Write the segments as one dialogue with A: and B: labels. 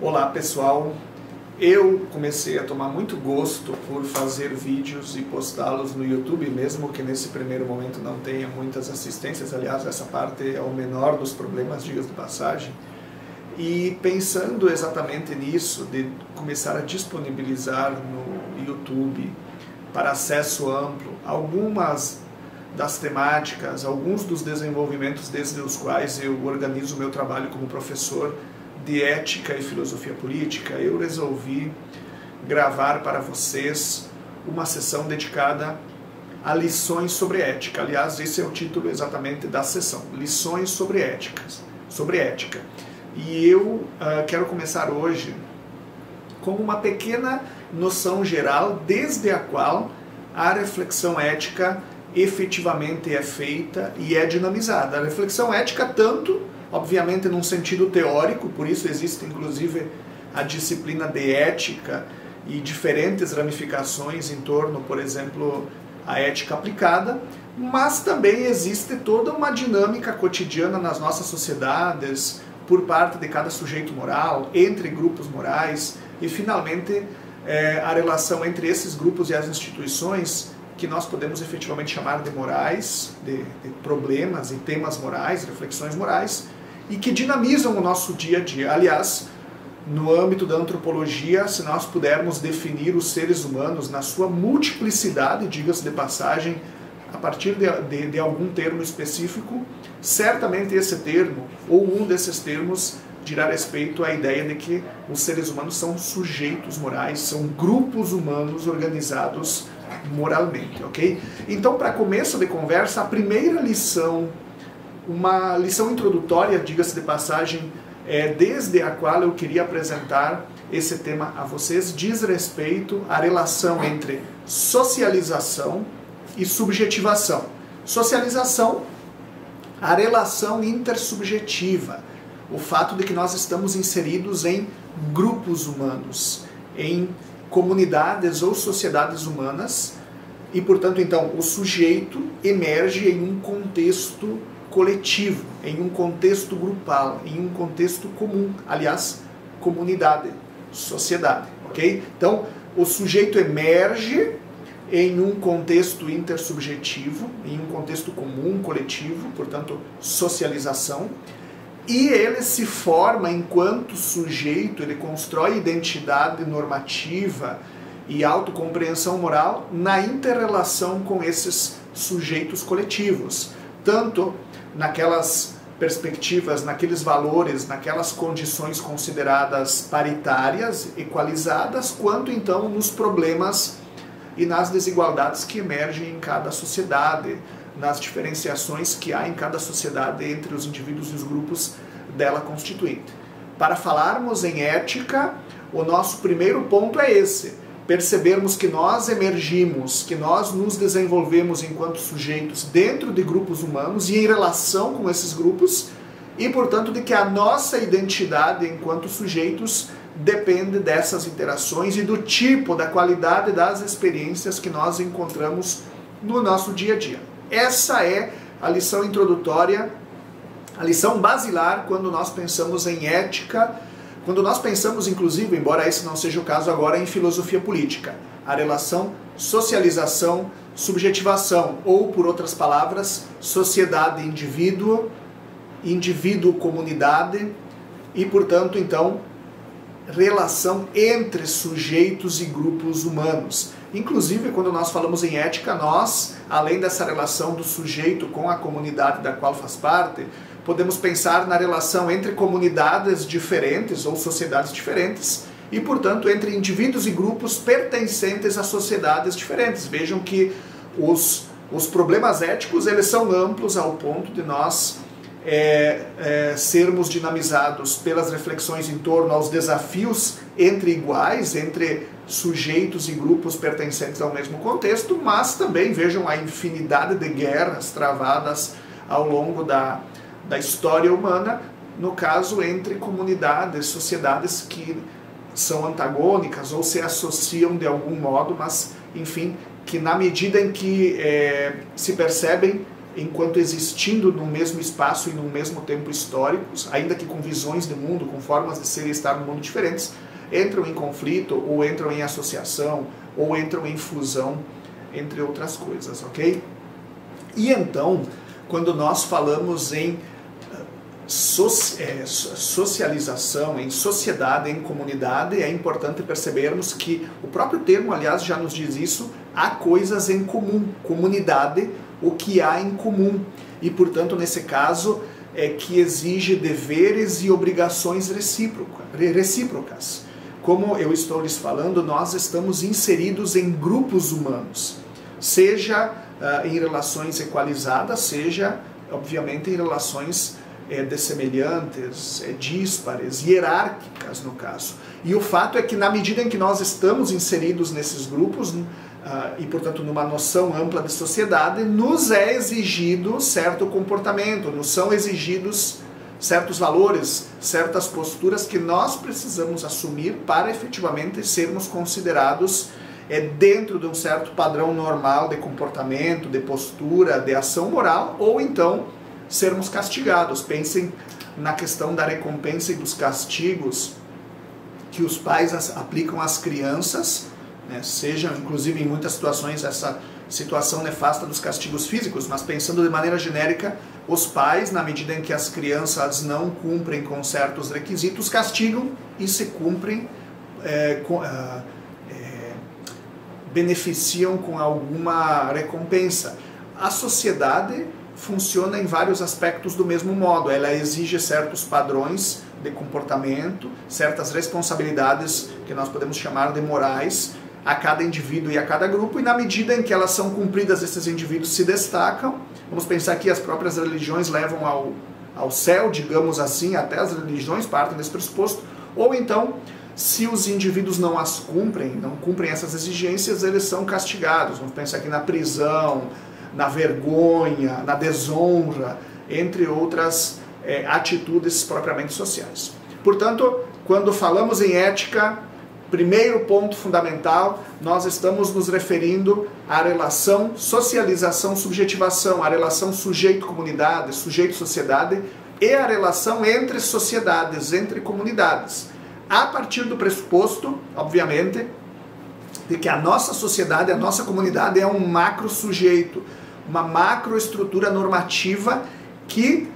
A: Olá pessoal, eu comecei a tomar muito gosto por fazer vídeos e postá-los no YouTube, mesmo que nesse primeiro momento não tenha muitas assistências. Aliás, essa parte é o menor dos problemas, diga-se de passagem. E pensando exatamente nisso, de começar a disponibilizar no YouTube para acesso amplo algumas das temáticas, alguns dos desenvolvimentos desde os quais eu organizo o meu trabalho como professor de ética e filosofia política, eu resolvi gravar para vocês uma sessão dedicada a lições sobre ética. Aliás, esse é o título exatamente da sessão, lições sobre ética. E eu quero começar hoje com uma pequena noção geral, desde a qual a reflexão ética efetivamente é feita e é dinamizada. A reflexão ética tanto, obviamente, num sentido teórico, por isso existe inclusive a disciplina de ética e diferentes ramificações em torno, por exemplo, a ética aplicada, mas também existe toda uma dinâmica cotidiana nas nossas sociedades, por parte de cada sujeito moral, entre grupos morais e, finalmente, a relação entre esses grupos e as instituições, que nós podemos efetivamente chamar de morais, de problemas e temas morais, reflexões morais, e que dinamizam o nosso dia a dia. Aliás, no âmbito da antropologia, se nós pudermos definir os seres humanos na sua multiplicidade, diga-se de passagem, a partir de algum termo específico, certamente esse termo, ou um desses termos, dirá respeito à ideia de que os seres humanos são sujeitos morais, são grupos humanos organizados moralmente, ok? Então, para começo de conversa, a primeira lição, uma lição introdutória, diga-se de passagem, desde a qual eu queria apresentar esse tema a vocês, diz respeito à relação entre socialização e subjetivação. Socialização, a relação intersubjetiva, o fato de que nós estamos inseridos em grupos humanos, em comunidades ou sociedades humanas, e, portanto, então, o sujeito emerge em um contexto coletivo, em um contexto grupal, em um contexto comum, aliás, comunidade, sociedade, ok? Então, o sujeito emerge em um contexto intersubjetivo, em um contexto comum, coletivo, portanto, socialização, e ele se forma enquanto sujeito, ele constrói identidade normativa e autocompreensão moral na inter-relação com esses sujeitos coletivos, tanto naquelas perspectivas, naqueles valores, naquelas condições consideradas paritárias, equalizadas, quanto então nos problemas e nas desigualdades que emergem em cada sociedade, nas diferenciações que há em cada sociedade entre os indivíduos e os grupos dela constituinte. Para falarmos em ética, o nosso primeiro ponto é esse: percebermos que nós emergimos, que nós nos desenvolvemos enquanto sujeitos dentro de grupos humanos e em relação com esses grupos, e, portanto, de que a nossa identidade enquanto sujeitos depende dessas interações e do tipo, da qualidade das experiências que nós encontramos no nosso dia a dia. Essa é a lição introdutória, a lição basilar quando nós pensamos em ética, quando nós pensamos, inclusive, embora esse não seja o caso agora, em filosofia política, a relação socialização, subjetivação, ou, por outras palavras, sociedade-indivíduo, indivíduo-comunidade e, portanto, então, relação entre sujeitos e grupos humanos. Inclusive, quando nós falamos em ética, nós, além dessa relação do sujeito com a comunidade da qual faz parte, podemos pensar na relação entre comunidades diferentes ou sociedades diferentes e, portanto, entre indivíduos e grupos pertencentes a sociedades diferentes. Vejam que os problemas éticos, eles são amplos ao ponto de nós sermos dinamizados pelas reflexões em torno aos desafios entre iguais, entre sujeitos e grupos pertencentes ao mesmo contexto, mas também vejam a infinidade de guerras travadas ao longo da história humana, no caso entre comunidades, sociedades que são antagônicas ou se associam de algum modo, mas, enfim, que na medida em que se percebem enquanto existindo no mesmo espaço e no mesmo tempo históricos, ainda que com visões de mundo, com formas de ser e estar no mundo diferentes, entram em conflito, ou entram em associação, ou entram em fusão, entre outras coisas, ok? E então, quando nós falamos em socialização, em sociedade, em comunidade, é importante percebermos que o próprio termo, aliás, já nos diz isso, há coisas em comum, comunidade, o que há em comum. E, portanto, nesse caso, é que exige deveres e obrigações recíprocas. Como eu estou lhes falando, nós estamos inseridos em grupos humanos, seja em relações equalizadas, seja, obviamente, em relações dessemelhantes, díspares, hierárquicas, no caso. E o fato é que, na medida em que nós estamos inseridos nesses grupos, e, portanto, numa noção ampla de sociedade, nos é exigido certo comportamento, nos são exigidos certos valores, certas posturas que nós precisamos assumir para efetivamente sermos considerados dentro de um certo padrão normal de comportamento, de postura, de ação moral, ou então sermos castigados. Pensem na questão da recompensa e dos castigos que os pais aplicam às crianças, né? Seja, inclusive, em muitas situações, essa situação nefasta dos castigos físicos, mas pensando de maneira genérica, os pais, na medida em que as crianças não cumprem com certos requisitos, castigam e se cumprem, beneficiam com alguma recompensa. A sociedade funciona em vários aspectos do mesmo modo. Ela exige certos padrões de comportamento, certas responsabilidades que nós podemos chamar de morais a cada indivíduo e a cada grupo, e na medida em que elas são cumpridas, esses indivíduos se destacam. Vamos pensar que as próprias religiões levam ao céu, digamos assim, até as religiões partem desse pressuposto, ou então, se os indivíduos não as cumprem, não cumprem essas exigências, eles são castigados. Vamos pensar aqui na prisão, na vergonha, na desonra, entre outras atitudes propriamente sociais. Portanto, quando falamos em ética, primeiro ponto fundamental, nós estamos nos referindo à relação socialização-subjetivação, à relação sujeito-comunidade, sujeito-sociedade e à relação entre sociedades, entre comunidades. A partir do pressuposto, obviamente, de que a nossa sociedade, a nossa comunidade é um macro-sujeito, uma macroestrutura normativa que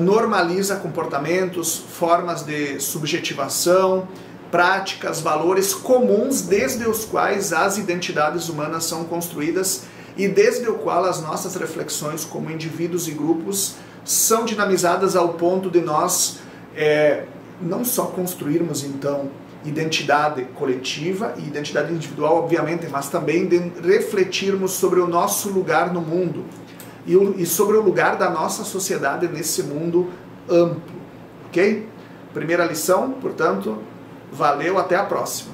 A: normaliza comportamentos, formas de subjetivação, práticas, valores comuns desde os quais as identidades humanas são construídas e desde o qual as nossas reflexões como indivíduos e grupos são dinamizadas ao ponto de nós não só construirmos, então, identidade coletiva e identidade individual, obviamente, mas também de refletirmos sobre o nosso lugar no mundo e sobre o lugar da nossa sociedade nesse mundo amplo, ok? Primeira lição, portanto, valeu, até a próxima.